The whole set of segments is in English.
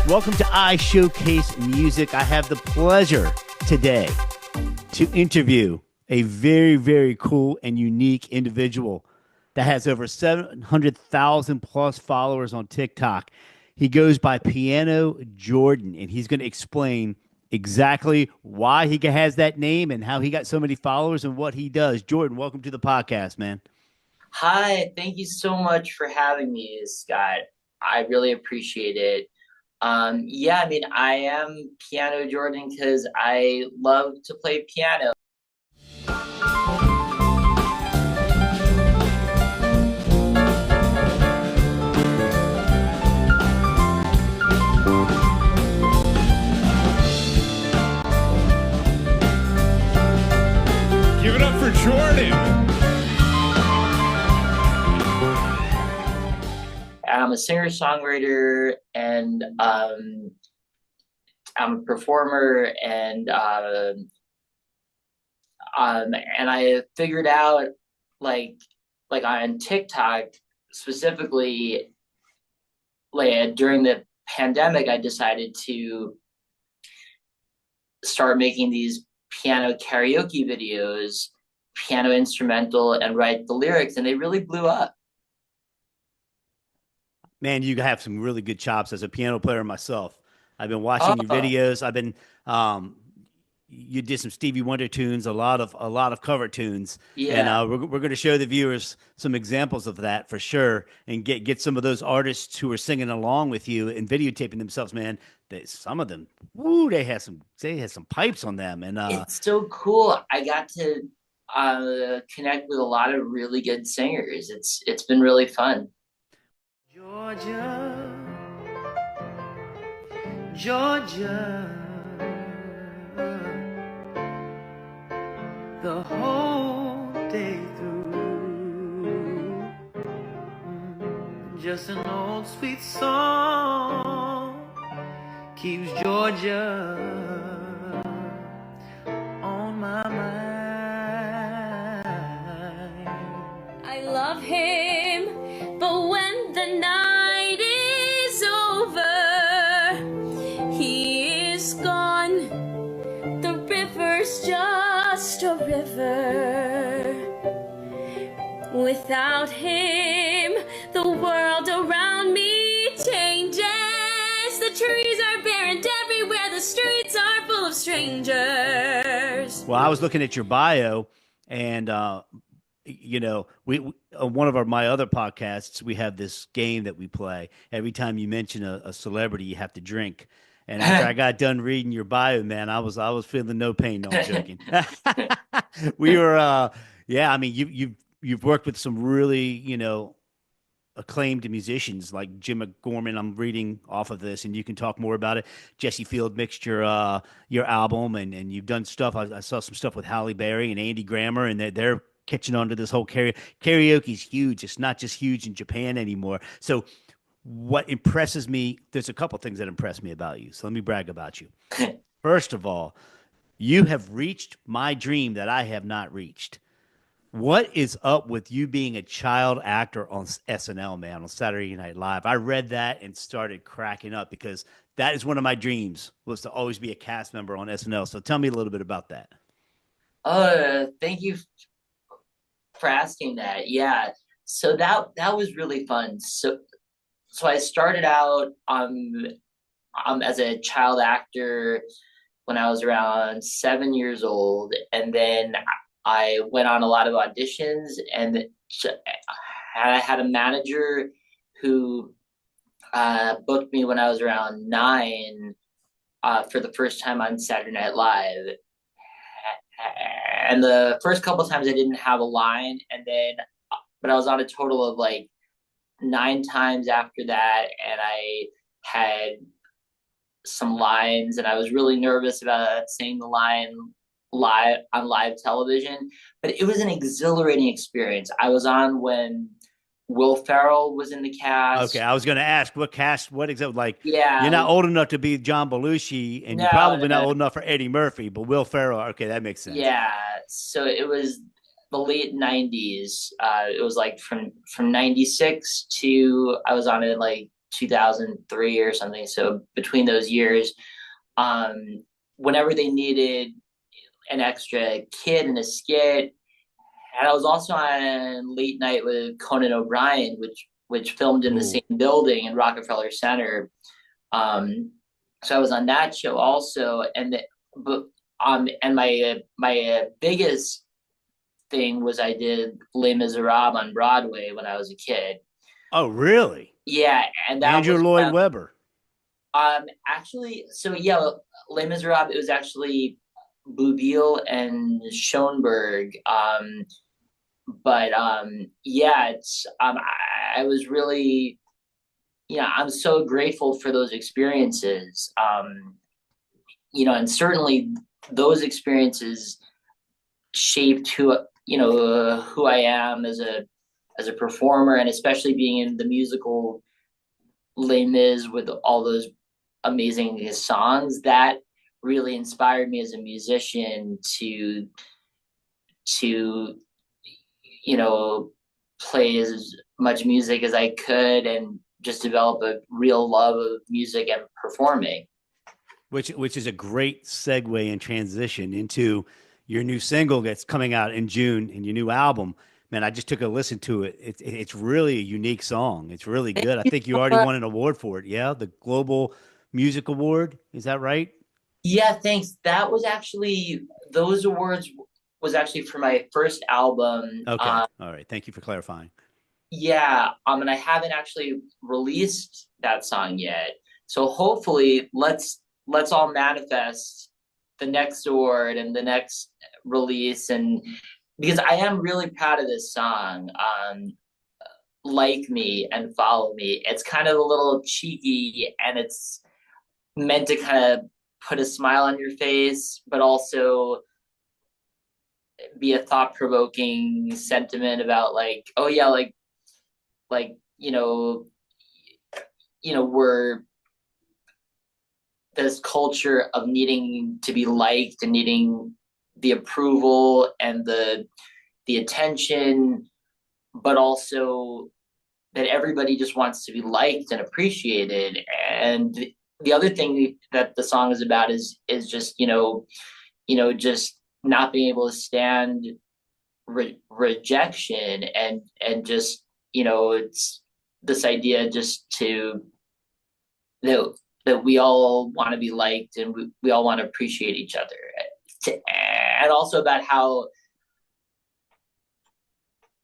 Welcome to iShowcase Music. I have the pleasure today to interview a very, very cool and unique individual that has over 700,000 plus followers on TikTok. He goes by Piano Jordan, and he's going to explain exactly why he has that name and how he got so many followers and what he does. Jordan, welcome to the podcast, man. Hi, thank you so much for having me, Scott. I really appreciate it. I am Piano Jordan because I love to play piano. Give it up for Jordan. I'm a singer-songwriter and I'm a performer and I figured out like on TikTok specifically during the pandemic I decided to start making these piano karaoke videos, piano instrumental, and write the lyrics, and they really blew up. Man, you have some really good chops as a piano player myself. I've been watching your Oh, videos. Um, you did some Stevie Wonder tunes, a lot of cover tunes, and yeah. we're going to show the viewers some examples of that for sure, and get some of those artists who are singing along with you and videotaping themselves. Man, some of them, woo, they had some pipes on them, and It's so cool. I got to connect with a lot of really good singers. It's been really fun. Georgia, Georgia, the whole day through. Just an old sweet song keeps Georgia on my mind. I love him, but when the night is over, he is gone. The river's just a river. Without him, the world around me changes. The trees are bare and everywhere the streets are full of strangers. well, I was looking at your bio, and we on one of my other podcasts, we have this game that we play. Every time you mention a celebrity, you have to drink. And after I got done reading your bio, man, I was feeling no pain. No, I'm joking. We were, yeah. I mean, you've worked with some really, acclaimed musicians like Jim McGorman. I'm reading off of this, and you can talk more about it. Jesse Field Mixture, your album, and you've done stuff. I saw some stuff with Halle Berry and Andy Grammer, and they're catching on to this whole karaoke's huge. It's not just huge in Japan anymore. So what impresses me, there's a couple things that impress me about you. So let me brag about you. First of all, you have reached my dream that I have not reached. What is up with you being a child actor on SNL, man, on Saturday Night Live? I read that and started cracking up because that is one of my dreams, was to always be a cast member on SNL. So tell me a little bit about that. Thank you for asking that. Yeah. So that was really fun. So I started out as a child actor when I was around 7 years old, and then I went on a lot of auditions, and I had a manager who booked me when I was around 9 for the first time on Saturday Night Live. And the first couple of times I didn't have a line, but I was on a total of like 9 times after that, and I had some lines, and I was really nervous about saying the line live on live television, but it was an exhilarating experience. I was on when Will Ferrell was in the Okay, cast. I was going to ask what cast, what exactly, like, you're Yeah, not old enough to be John Belushi, and you're no, probably not no, old enough for Eddie Murphy, but Will Ferrell, okay, that makes sense. yeah. So it was the late '90s. It was like from '96 to I was on it like 2003 or something. So between those years, um, whenever they needed an extra kid in a skit, and I was also on Late Night with Conan O'Brien, which filmed in the same Oh, building in Rockefeller Center. Um, so I was on that show also, but and my biggest thing was I did Les Miserables on Broadway when I was a kid. oh, really? Yeah, and that Andrew was Lloyd Webber. actually, so yeah, Les Miserables. It was actually Bouville and Schoenberg. But yeah, it's I was really, yeah, I'm so grateful for those experiences. And certainly those experiences shaped who I am as a performer, and especially being in the musical Les Mis with all those amazing songs that really inspired me as a musician to play as much music as I could and just develop a real love of music and performing. Which is a great segue and transition into your new single that's coming out in June and your new album. Man, I just took a listen to it. It's really a unique song. It's really good. I think you already won an award for it. Yeah, the Global Music Award. Is that right? Yeah, thanks. That was actually those awards was actually for my first album. Okay. All right. Thank you for clarifying. Yeah, and I haven't actually released that song yet. So hopefully let's all manifest the next award and the next release, and because I am really proud of this song. Like Me and Follow Me. It's kind of a little cheeky, and it's meant to kind of put a smile on your face, but also be a thought-provoking sentiment about, like, oh yeah, like we're this culture of needing to be liked and needing the approval and the attention, but also that everybody just wants to be liked and appreciated. And the other thing that the song is about is just just not being able to stand rejection, and just it's this idea just to that we all want to be liked, and we all want to appreciate each other, and also about how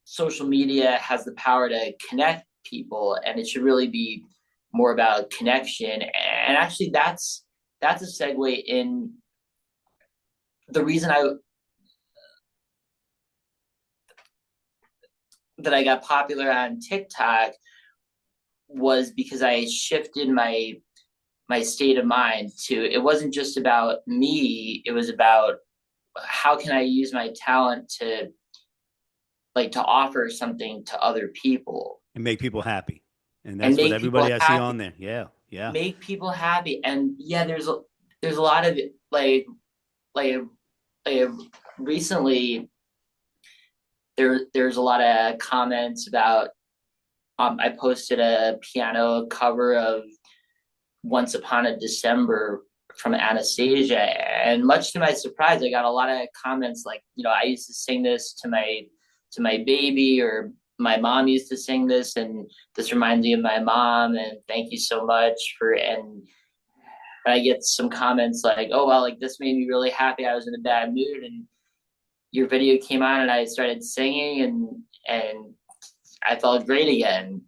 social media has the power to connect people, and it should really be more about connection. And actually that's a segue in the reason I got popular on TikTok was because I shifted my state of mind to, it wasn't just about me, it was about how can I use my talent to offer something to other people And make people happy. And and that's what make people everybody I see happy, on there. Yeah. Yeah. make people happy. And yeah, there's a lot of like like recently there's a lot of comments about, I posted a piano cover of Once Upon a December from Anastasia, and much to my surprise, I got a lot of comments like, I used to sing this to my baby, or my mom used to sing this, and this reminds me of my mom, and thank you so much for. And I get some comments like, oh well, like this made me really happy. I was in a bad mood, and your video came on, and I started singing, and I felt great again,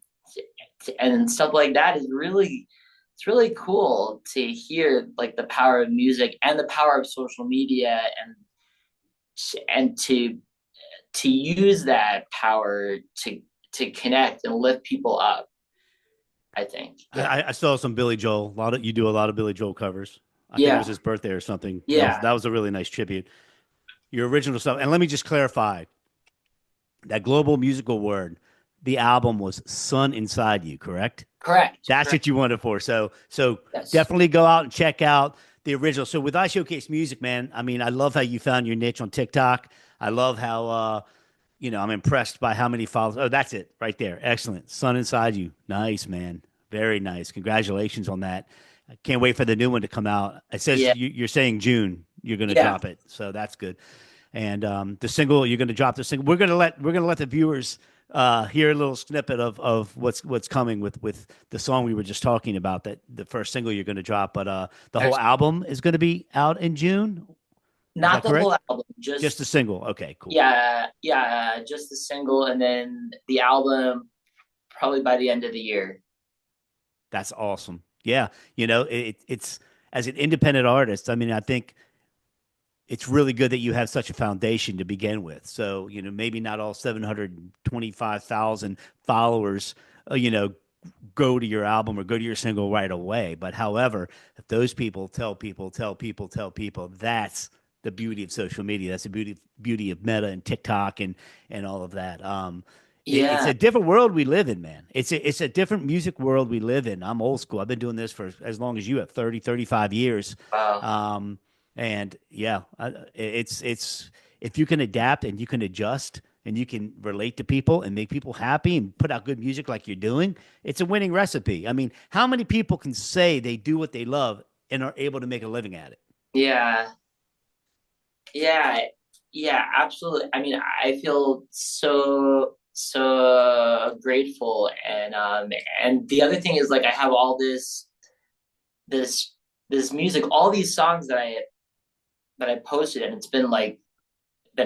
and stuff like that is really, it's really cool to hear, like, the power of music and the power of social media, and to use that power to connect and lift people up, I think. Yeah. I saw some Billy Joel. You do a lot of Billy Joel covers. I think it was Yeah. his birthday or something. Yeah. That was a really nice tribute. Your original stuff. And let me just clarify that global musical word. The album was "Sun Inside You," correct? Correct. That's Correct. what you wanted for. So Yes. definitely go out and check out the original. So with iShowcase Music, man, I mean, I love how you found your niche on TikTok. I love how I'm impressed by how many followers. Oh, that's it right there. Excellent. Sun Inside You. Nice, man. Very nice. Congratulations on that. I can't wait for the new one to come out. It says Yeah, you're saying June you're going to yeah. drop it, so that's good. And the single you're going to drop the single. We're going to let the viewers hear a little snippet of what's coming with the song we were just talking about. That the first single you're going to drop, but the whole Actually, album is going to be out in June. Is not that the whole correct? album, Just the single. Okay, cool. yeah, just the single, and then the album probably by the end of the year. That's awesome. Yeah, it's as an independent artist. I mean, I think it's really good that you have such a foundation to begin with. So, maybe not all 725,000 followers, go to your album or go to your single right away. But however, if those people tell people, tell people, tell people, that's the beauty of social media. That's the beauty of Meta and TikTok and all of that. It's Yeah. a different world we live in, man. It's a different music world we live in. I'm old school. I've been doing this for as long as you have, 30, 35 years. Wow. And yeah, it's if you can adapt and you can adjust and you can relate to people and make people happy and put out good music like you're doing, it's a winning recipe. I mean, how many people can say they do what they love and are able to make a living at it? Yeah. Yeah. Yeah, absolutely. I mean, I feel so grateful, and the other thing is like I have all this this music, all these songs that I posted, and it's been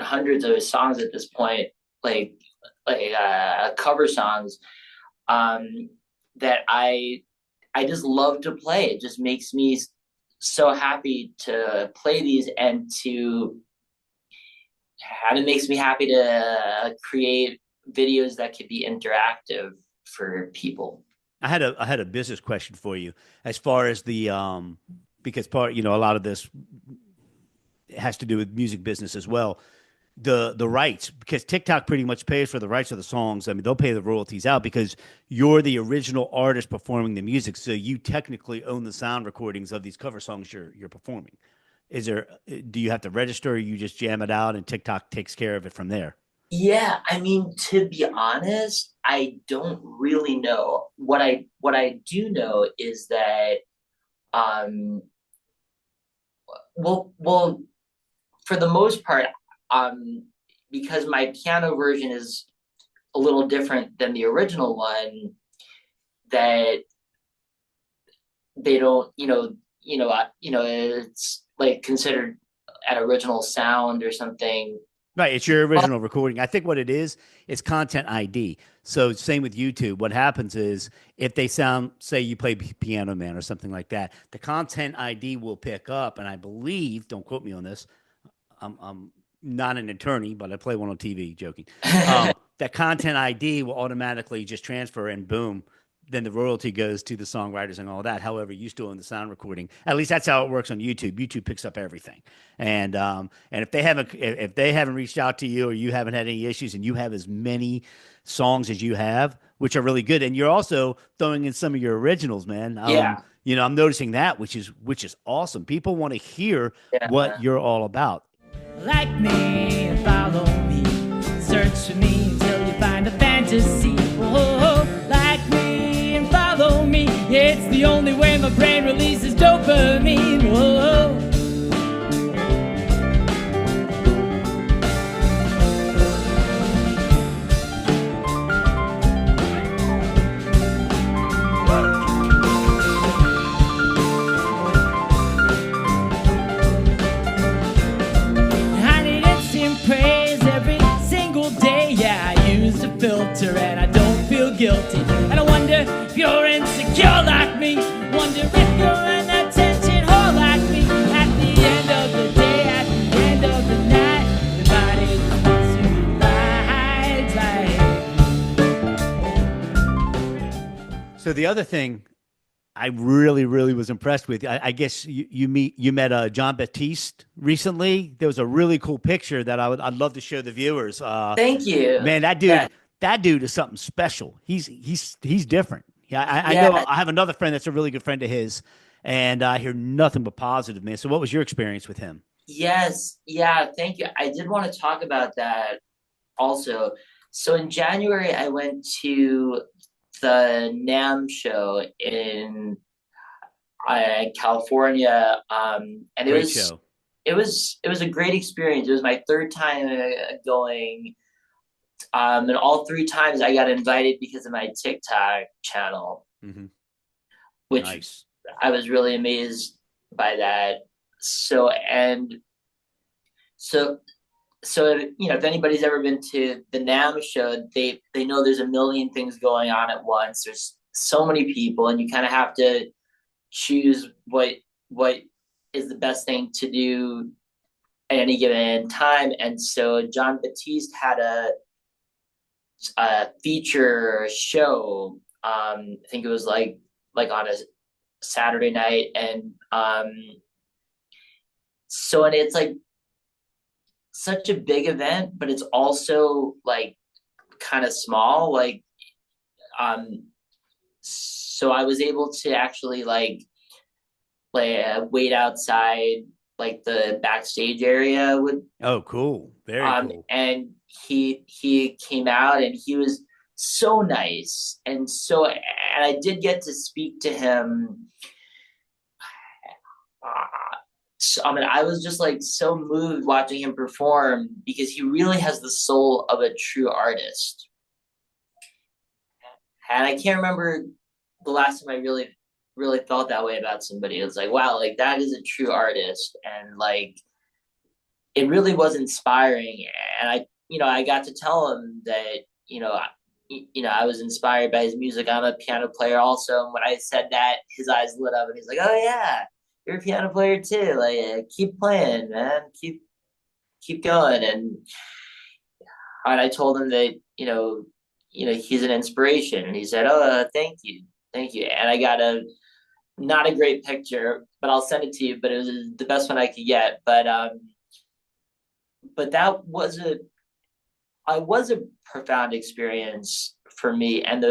hundreds of songs at this point, like cover songs, um that I just love to play. It just makes me so happy to play these, and it makes me happy to create videos that could be interactive for people. I had a business question for you as far as the because a lot of this has to do with music business as well. The rights, because TikTok pretty much pays for the rights of the songs. I mean, they'll pay the royalties out because you're the original artist performing the music, so you technically own the sound recordings of these cover songs you're performing. Do you have to register, or you just jam it out and TikTok takes care of it from there? Yeah, I mean, to be honest, I don't really know. What I do know is that um well, for the most part, um because my piano version is a little different than the original one, that they don't, it's like considered an original sound or something. Right, it's your But original recording. I think what it is, it's content ID. So same with YouTube. What happens is if they sound, say you play Piano Man or something like that, the content ID will pick up, and I believe, don't quote me on this, I'm not an attorney, but I play one on TV. Joking. That content ID will automatically just transfer, and boom, then the royalty goes to the songwriters and all that. However, you still own the sound recording. At least that's how it works on YouTube. YouTube picks up everything, and if they haven't reached out to you or you haven't had any issues, and you have as many songs as you have, which are really good, and you're also throwing in some of your originals, man. yeah, I'm noticing that, which is awesome. People want to hear what yeah, you're all about. Like me, follow me, search for me until you find a fantasy. Oh, like me and follow me, yeah, it's the only way my brain releases dopamine. Oh. I need instant praise every single day. Yeah, I use a filter and I don't feel guilty. And I wonder if you're insecure like me. Wonder if you're an attention whore like me. At the end of the day, at the end of the night, everybody wants to ride. So the other thing I really, really was impressed with. I guess you met John Baptiste recently. There was a really cool picture that I'd love to show the viewers. thank you. Man, that Yeah, dude is something special. He's different. Yeah, I know. yeah. I have another friend that's a really good friend of his, and I hear nothing but positive, man. So what was your experience with him? Yes, yeah, thank you. I did want to talk about that also. So in January, I went to the NAMM show in California, and Great show. it was a great experience. It was my third time going, and all three times I got invited because of my TikTok channel, Mm-hmm. which Nice. I was really amazed by that. So and so if anybody's ever been to the NAMM show, they know there's a million things going on at once. There's so many people, and you kind of have to choose what is the best thing to do at any given time. And so John Batiste had a feature show. I think it was like on a Saturday night, and and it's like such a big event, but it's also like kind of small. So I was able to actually wait outside like the backstage area with Oh, cool. Very cool. and he came out and he was so nice, and I did get to speak to him. So, I mean, I was just like so moved watching him perform because he really has the soul of a true artist. And I can't remember the last time I really felt that way about somebody. It was like, wow, like that is a true artist, and like it really was inspiring. And I got to tell him that I was inspired by his music. I'm a piano player also, and when I said that, his eyes lit up, and he's like, "Oh yeah, you're a piano player too. Like, keep playing, man. Keep going." And I told him that he's an inspiration, and he said, "Oh, thank you." And I got a not a great picture, but I'll send it to you. But it was the best one I could get. But that was a profound experience for me, and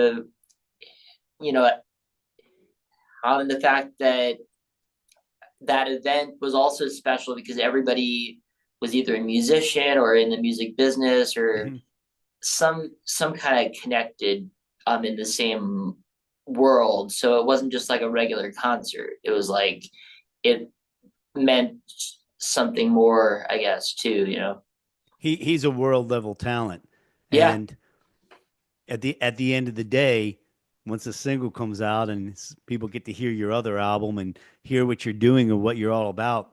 you know the fact that that event was also special because everybody was either a musician or in the music business or Mm-hmm. some kind of connected in the same world. So it wasn't just like a regular concert. It was like it meant something more, I guess, too. He's a world level talent, Yeah. and at the end of the day, once a single comes out and people get to hear your other album and hear what you're doing and what you're all about,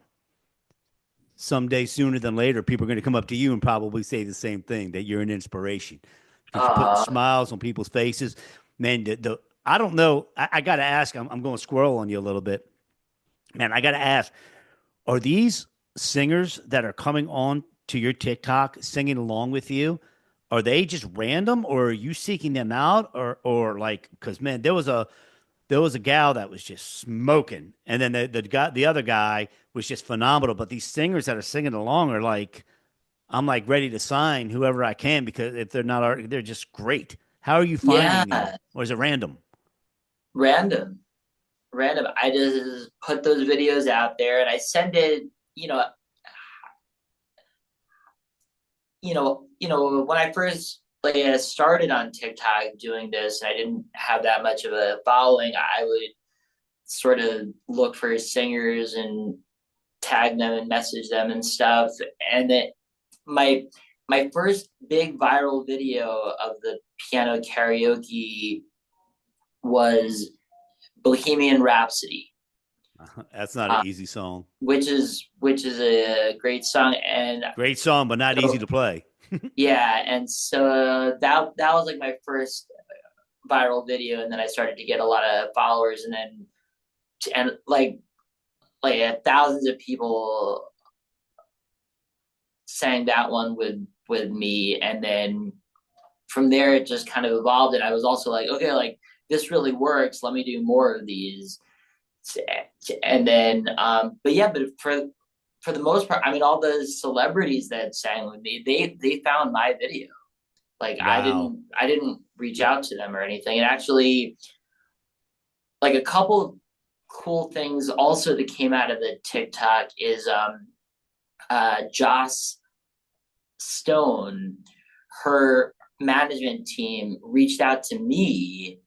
someday sooner than later, people are going to come up to you and probably say the same thing that you're an inspiration because you're putting Uh smiles on people's faces. Man, I don't know. I got to ask. I'm going to squirrel on you a little bit, man. I got to ask. Are these singers that are coming on to your TikTok singing along with you? Are they just random, or are you seeking them out, or like? Because man, there was a gal that was just smoking, and then the other guy was just phenomenal. But these singers that are singing along are like, I'm like ready to sign whoever I can because if they're not, they're just great. How are you finding them, yeah, or is it random? random. Random. I just put those videos out there and I send it, you know, when I first started on TikTok doing this, and I didn't have that much of a following, I would sort of look for singers and tag them and message them and stuff. And then my my first big viral video of the piano karaoke was Bohemian Rhapsody, That's not an uh, easy song. which is a great song. And Great song, but not easy so to play. yeah, and so that was like my first viral video, and then I started to get a lot of followers, and then and thousands of people sang that one with me, and then from there it just kind of evolved, and I was also like, okay, like this really works. Let me do more of these, and then but for the most part, I mean, all the celebrities that sang with me, they found my video. Like Wow. I didn't reach out to them or anything. And actually, like a couple cool things also that came out of the TikTok is Joss Stone, her management team reached out to me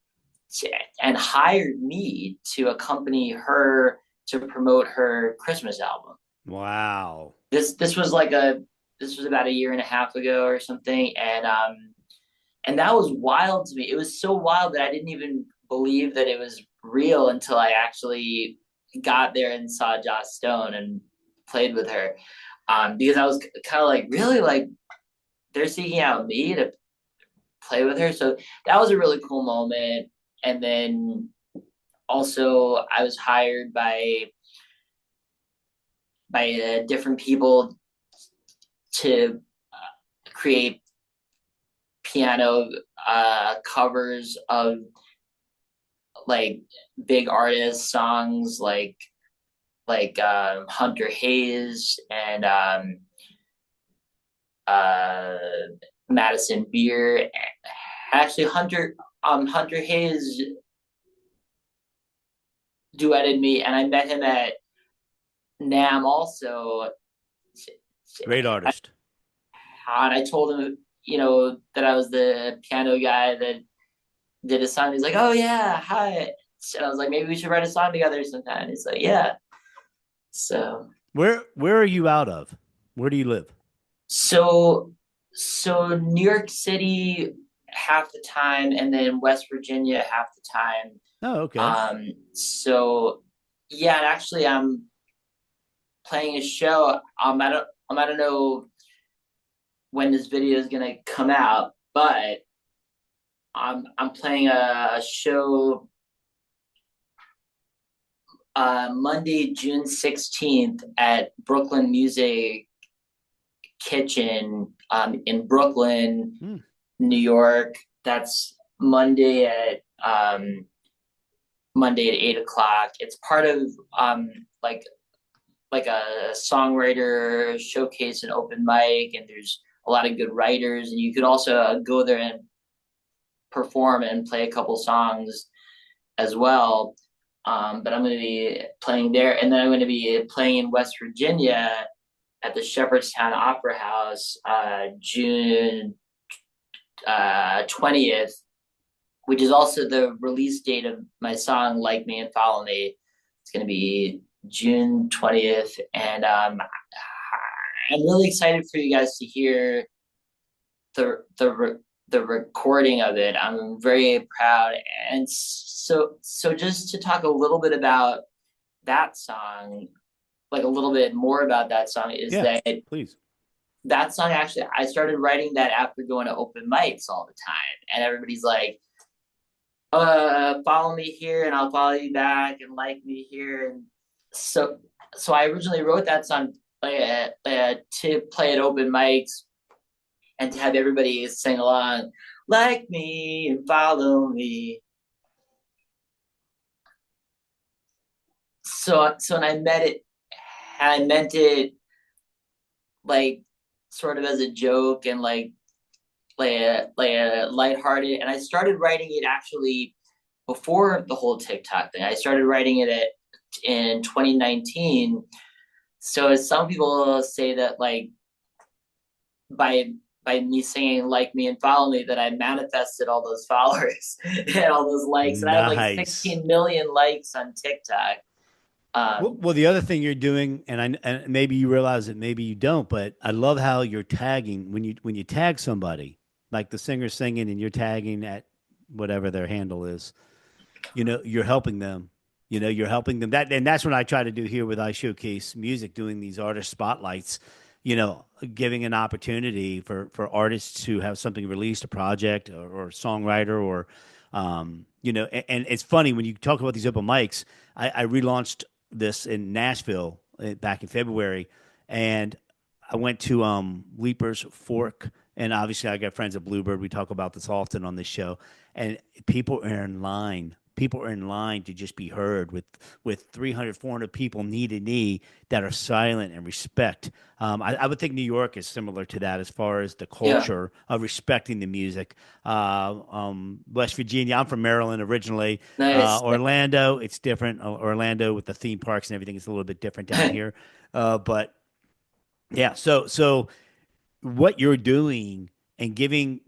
and hired me to accompany her to promote her Christmas album. Wow. This was like a this was about a year and a half ago or something, and that was wild to me. It was so wild that I didn't even believe that it was real until I actually got there and saw Joss Stone and played with her. Because I was kind of like, really, like they're seeking out me to play with her. So that was a really cool moment. And then also, I was hired by different people to create piano covers of like big artist songs like Hunter Hayes and uh, Madison Beer. Actually, Hunter Hayes duetted me, and I met him at NAM also. Great artist. And I told him, that I was the piano guy that did a song. He's like, "Oh yeah, hi." And I was like, "Maybe we should write a song together sometime." He's like, "Yeah." So, Where are you out of? Where do you live? so, so New York City half the time, and then West Virginia half the time. Oh, okay. So yeah, and actually, I'm playing a show. I don't know when this video is gonna come out, but I'm playing a show Monday, June 16th at Brooklyn Music Kitchen in Brooklyn, Hmm. New York. That's Monday at 8 o'clock. It's part of like like a songwriter showcase and open mic, and there's a lot of good writers, and you could also go there and perform and play a couple songs as well. But I'm going to be playing there, and then I'm going to be playing in West Virginia at the Shepherdstown Opera House, June 20th, which is also the release date of my song "Like Me and Follow Me." It's going to be June 20th, and I'm really excited for you guys to hear the recording of it. I'm very proud, and so just to talk a little bit about that song, like a little bit more about that song, is Yeah, that please. that song actually I started writing that after going to open mics all the time, and everybody's like, follow me here and I'll follow you back and like me here. And so I originally wrote that song to play at open mics and to have everybody sing along, like me and follow me. So and I meant it like sort of as a joke and like a lighthearted. And I started writing it actually before the whole TikTok thing. I started writing it in 2019. So as some people say that like by by me singing "Like Me and Follow Me" that I manifested all those followers and all those likes, and I have like Nice. 16 million likes on TikTok. Well, the other thing you're doing, and maybe you realize it, maybe you don't, but I love how you're tagging when you tag somebody, like the singer singing, and you're tagging at whatever their handle is. You're helping them. You're helping them. And that's what I try to do here with iShowcase Music, doing these artist spotlights. Giving an opportunity for artists who have something released, a project or a songwriter, or and it's funny when you talk about these open mics. I relaunched this in Nashville back in February, and I went to Leaper's Fork, and obviously I got friends at Bluebird. We talk about this often on this show, and people are in line. People are in line to just be heard with 300, 400 people knee to knee that are silent and respect. I would think New York is similar to that as far as the Yeah, culture of respecting the music. West Virginia, I'm from Maryland originally. nice. Orlando, it's different. Orlando with the theme parks and everything is a little bit different down here. But yeah, so what you're doing and giving,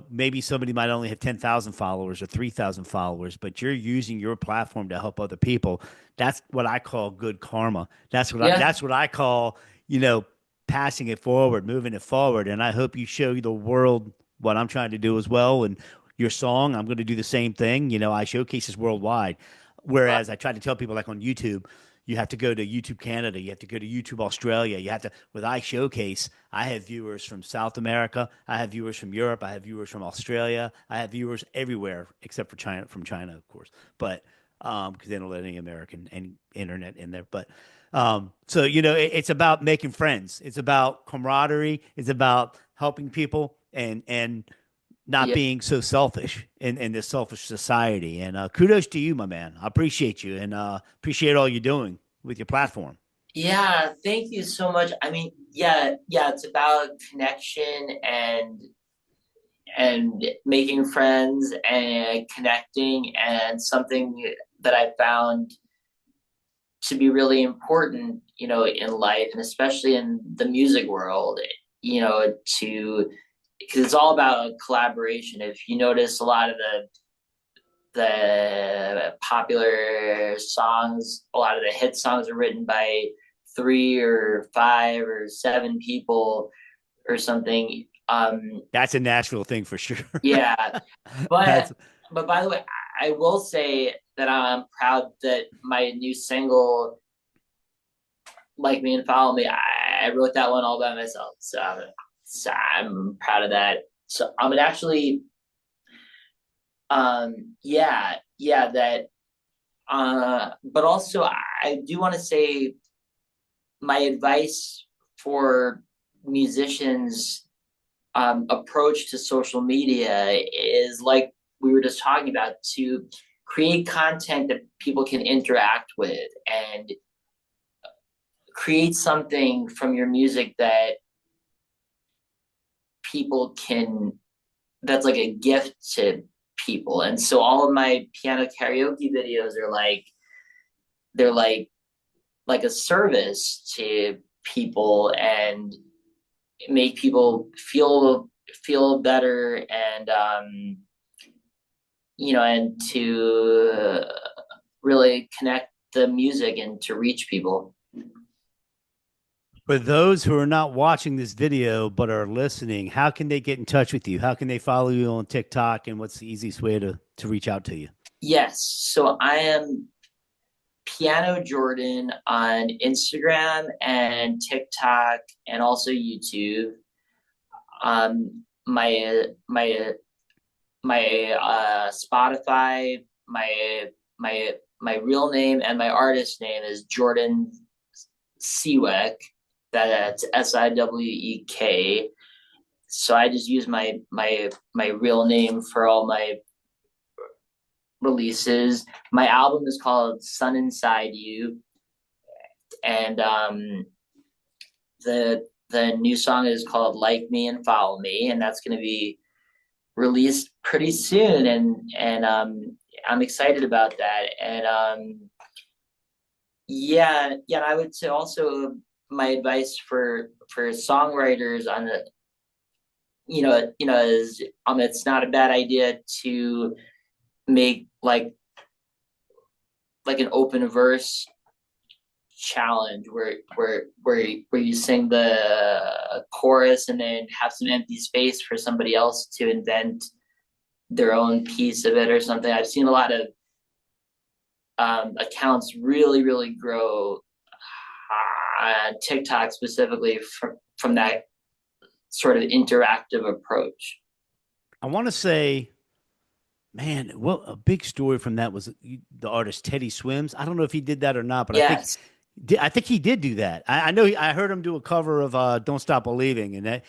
maybe somebody might only have 10,000 followers or 3,000 followers, but you're using your platform to help other people. That's what I call good karma. Yeah. That's what I call, you know, passing it forward, moving it forward. And I hope you show the world what I'm trying to do as well. And your song, I'm going to do the same thing. I showcase this worldwide. Whereas I try to tell people, like on YouTube, you have to go to YouTube Canada, you have to go to YouTube Australia, you have to, with iShowcase, I have viewers from South America, I have viewers from Europe, I have viewers from Australia, I have viewers everywhere except for China, from China, of course. But because they don't let any American any internet in there. But so it's about making friends. It's about camaraderie. It's about helping people and not Yeah. being so selfish in this selfish society. And kudos to you, my man. I appreciate you and appreciate all you're doing with your platform. Yeah, thank you so much. I mean, yeah, it's about connection and making friends and connecting, and something that I found to be really important, in life, and especially in the music world, to because it's all about collaboration. If you notice, a lot of the popular songs, a lot of the hit songs are written by three or five or seven people or something. That's a Nashville thing for sure. Yeah, That's but by the way, I will say that I'm proud that my new single, "Like Me and Follow Me," I wrote that one all by myself. So I'm proud of that. So I'm gonna actually, yeah, that. But also, I do want to say my advice for musicians, approach to social media is like we were just talking about, to create content that people can interact with, and create something from your music that people can, that's like a gift to people. And so all of my piano karaoke videos are they're like a service to people, and make people feel better, and and to really connect the music and to reach people. for those who are not watching this video but are listening. How can they get in touch with you? How can they follow you on TikTok? And what's the easiest way to reach out to you? Yes, so I am Piano Jordan on Instagram and TikTok, and also YouTube. My Spotify, my real name and my artist name is Jordan Siwek. That's Siwek. So I just use my real name for all my releases. My album is called Sun Inside You, and the new song is called Like Me and Follow Me, and that's going to be released pretty soon, and I'm excited about that. And yeah, I would say also my advice for songwriters on the, is, it's not a bad idea to make like an open verse challenge where you sing the chorus and then have some empty space for somebody else to invent their own piece of it or something. I've seen a lot of accounts really grow on TikTok specifically from that sort of interactive approach. I want to say, man, well, a big story from that was the artist Teddy Swims. I don't know if he did that or not, but Yes. I think he did do that. I know I heard him do a cover of "Don't Stop Believing," and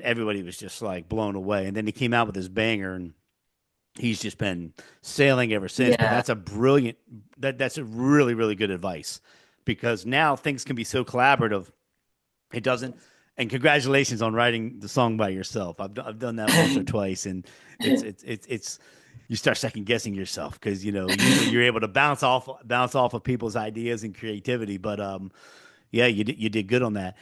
everybody was just like blown away. And then he came out with his banger, and he's just been sailing ever since. But Yeah. that's a really good advice, because now things can be so collaborative. It doesn't. And congratulations on writing the song by yourself. I've done that once or twice, and it's you start second guessing yourself, because usually you're able to bounce off of people's ideas and creativity. But yeah, you did good on that.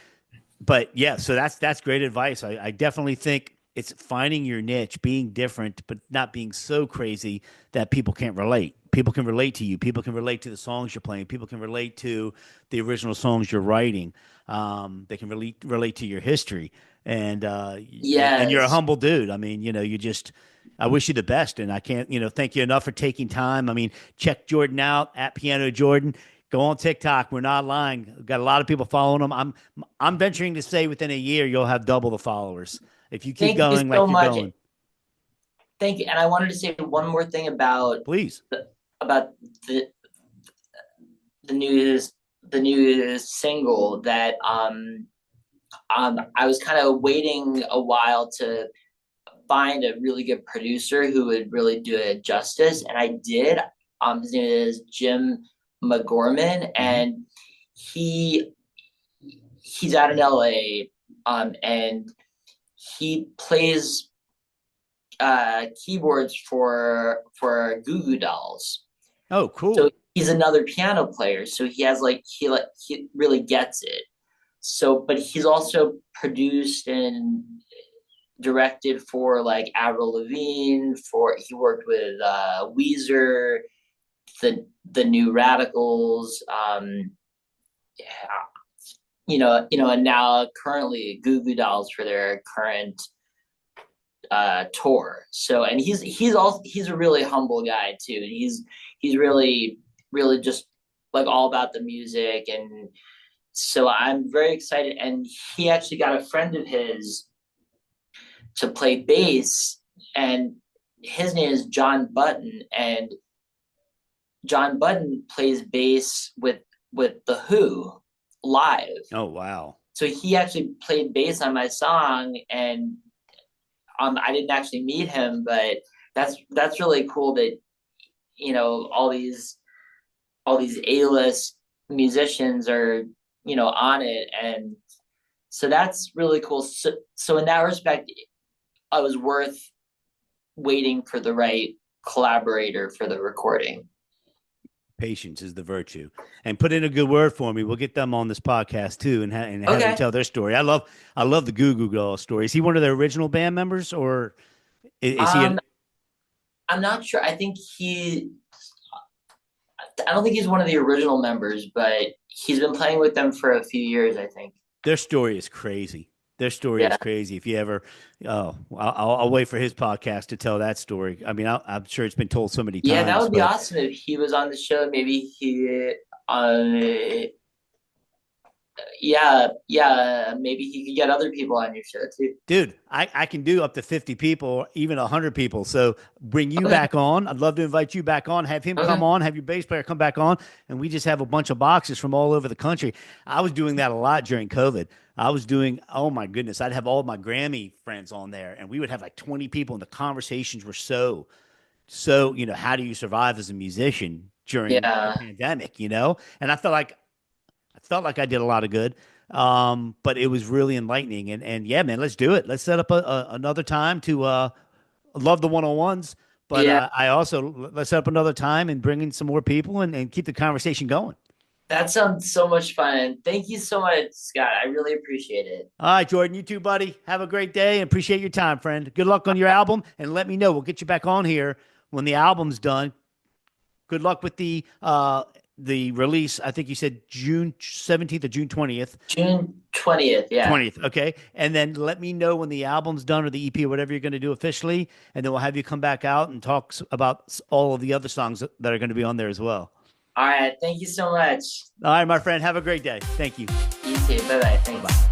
But yeah, so that's great advice. I definitely think it's finding your niche, being different, but not being so crazy that people can't relate. People can relate to you. People can relate to the songs you're playing. People can relate to the original songs you're writing. They can relate to your history, and you're a Yes. humble dude. I mean, you just. I wish you the best, and I can't, thank you enough for taking time. I mean, check Jordan out at Piano Jordan. Go on TikTok. We're not lying. We've got a lot of people following him. I'm venturing to say within a year you'll have double the followers if you keep Thank you going so like you're much. going. Thank you. And I wanted to say one more thing Please. about the new single that I was kind of waiting a while to find a really good producer who would really do it justice, and I did. His name is Jim McGorman, and he he's out in LA, and he plays keyboards for Goo Goo Dolls. Oh, cool. So he's another piano player. So he has he really gets it. So, but he's also produced and directed for like Avril Lavigne. He worked with Weezer, the New Radicals. Yeah, and now currently Goo Goo Dolls for their current tour. So, and he's a really humble guy too. He's really just like all about the music, and so I'm very excited. And he actually got a friend of his to play bass, and his name is John Button, and John Button plays bass with the Who live. Oh, wow. So he actually played bass on my song, and I didn't actually meet him, but that's really cool that all these A-list musicians are on it, and so that's really cool. So in that respect, I was worth waiting for the right collaborator for the recording. Patience is the virtue, and put in a good word for me. We'll get them on this podcast too, and have them tell their story. I love the Goo Goo Dolls story. Is he one of their original band members, or is he? I'm not sure. I don't think he's one of the original members, but he's been playing with them for a few years, I think. Their story is crazy. Their story is crazy. If you ever, I'll wait for his podcast to tell that story. I mean, I'm sure it's been told so many times. Yeah, that would be awesome if he was on the show. Maybe maybe he could get other people on your show too. Dude, I can do up to 50 people, even 100 people. So bring you back on. I'd love to invite you back on, have him come on, have your bass player come back on, and we just have a bunch of boxes from all over the country. I was doing that a lot during COVID. I was doing, oh my goodness, I'd have all my Grammy friends on there, and we would have like 20 people, and the conversations were so, how do you survive as a musician during the pandemic, And I felt like I did a lot of good. But it was really enlightening, and yeah, man, let's do it. Let's set up another time to love the one-on-ones, but I also let's set up another time and bring in some more people and keep the conversation going. That sounds so much fun. Thank you so much, Scott. I really appreciate it. All right, Jordan, you too, buddy. Have a great day and appreciate your time, friend. Good luck on your album, and let me know. We'll get you back on here when the album's done. Good luck with the release. I think you said June 17th or June 20th. June 20th, yeah. 20th, okay. And then let me know when the album's done or the EP or whatever you're going to do officially, and then we'll have you come back out and talk about all of the other songs that are going to be on there as well. All right, thank you so much. All right, my friend, have a great day. Thank you. You too. Bye-bye. Thanks. Bye.